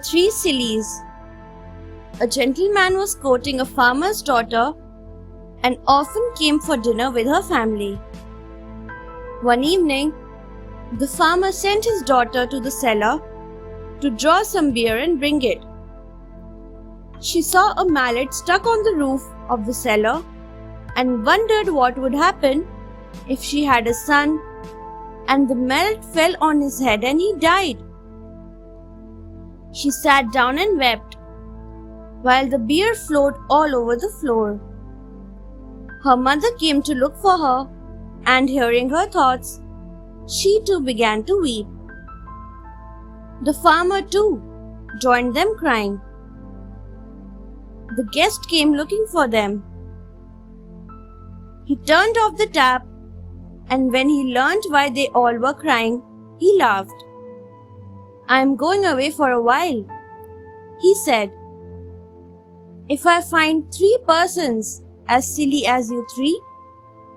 three sillies. A gentleman was courting a farmer's daughter and often came for dinner with her family. One evening, the farmer sent his daughter to the cellar to draw some beer and bring it. She saw a mallet stuck on the roof of the cellar and wondered what would happen if she had a son and the mallet fell on his head and he died. She sat down and wept while the beer flowed all over the floor. Her mother came to look for her, and hearing her thoughts, she too began to weep. The farmer too joined them crying. The guest came looking for them. He turned off the tap, and when he learned why they all were crying, he laughed. "I am going away for a while," he said. "If I find 3 persons as silly as you 3,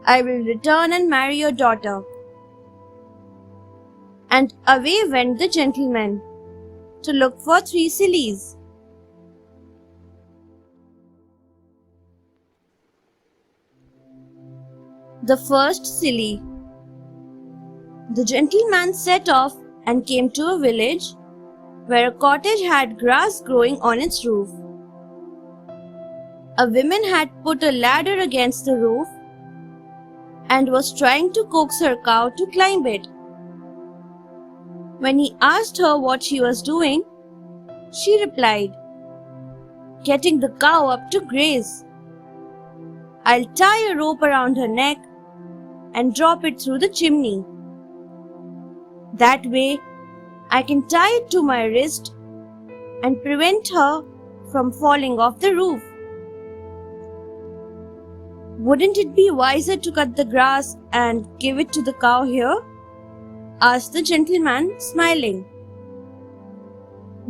I will return and marry your daughter." And away went the gentleman to look for 3 sillies. The first silly. The gentleman set off and came to a village where a cottage had grass growing on its roof. A woman had put a ladder against the roof and was trying to coax her cow to climb it. When he asked her what she was doing, she replied, "Getting the cow up to graze. I'll tie a rope around her neck and drop it through the chimney. That way, I can tie it to my wrist and prevent her from falling off the roof." "Wouldn't it be wiser to cut the grass and give it to the cow here?" asked the gentleman, smiling.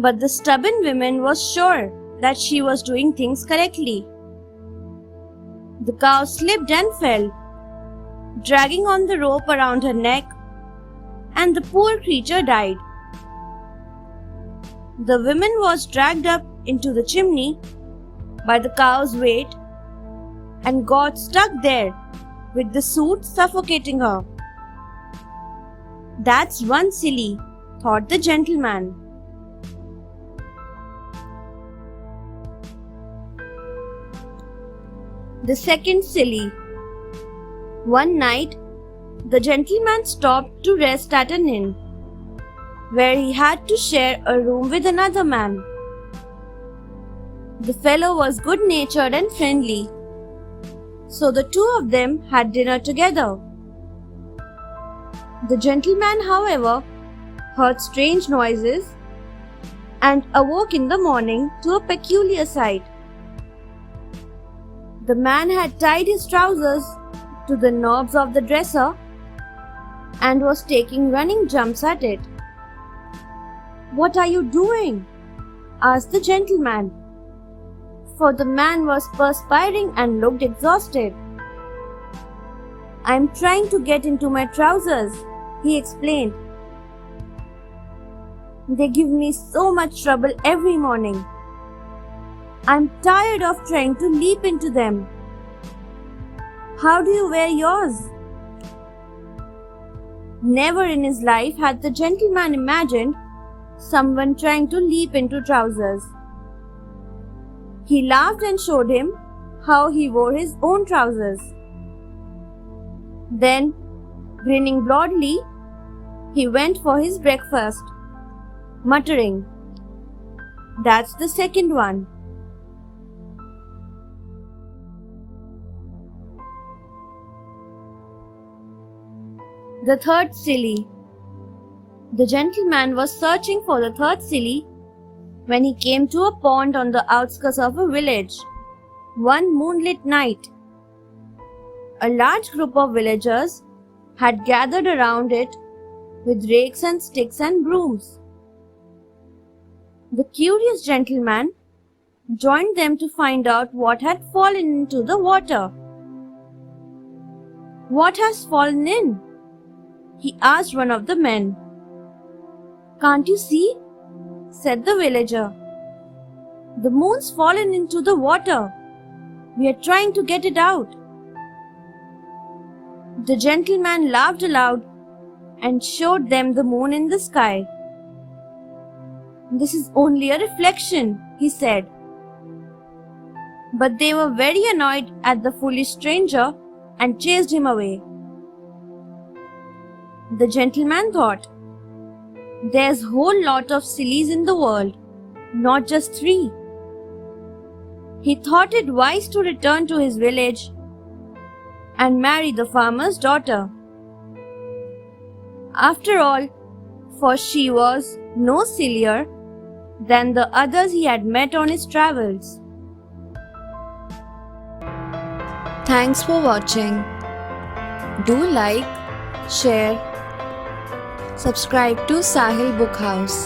But the stubborn woman was sure that she was doing things correctly. The cow slipped and fell, dragging on the rope around her neck, and the poor creature died. The woman was dragged up into the chimney by the cow's weight and got stuck there with the soot suffocating her. "That's one silly," thought the gentleman. The second silly. One night, the gentleman stopped to rest at an inn, where he had to share a room with another man. The fellow was good-natured and friendly, so the 2 of them had dinner together. The gentleman, however, heard strange noises and awoke in the morning to a peculiar sight. The man had tied his trousers to the knobs of the dresser and was taking running jumps at it. "What are you doing?" asked the gentleman, for the man was perspiring and looked exhausted. "I'm trying to get into my trousers," he explained. "They give me so much trouble every morning. I'm tired of trying to leap into them. How do you wear yours?" Never in his life had the gentleman imagined someone trying to leap into trousers. He laughed and showed him how he wore his own trousers. Then, grinning broadly, he went for his breakfast, muttering, "That's the second one." The third silly. The gentleman was searching for the third silly when he came to a pond on the outskirts of a village one moonlit night. A large group of villagers had gathered around it with rakes and sticks and brooms. The curious gentleman joined them to find out what had fallen into the water. "What has fallen in?" he asked one of the men. "Can't you see?" said the villager. "The moon's fallen into the water. We are trying to get it out." The gentleman laughed aloud and showed them the moon in the sky. "This is only a reflection," he said. But they were very annoyed at the foolish stranger and chased him away. The gentleman thought, "There's a whole lot of sillies in the world, not just 3. He thought it wise to return to his village and marry the farmer's daughter. After all, for she was no sillier than the others he had met on his travels. Thanks for watching. Do like, share, subscribe to Sahil Book House.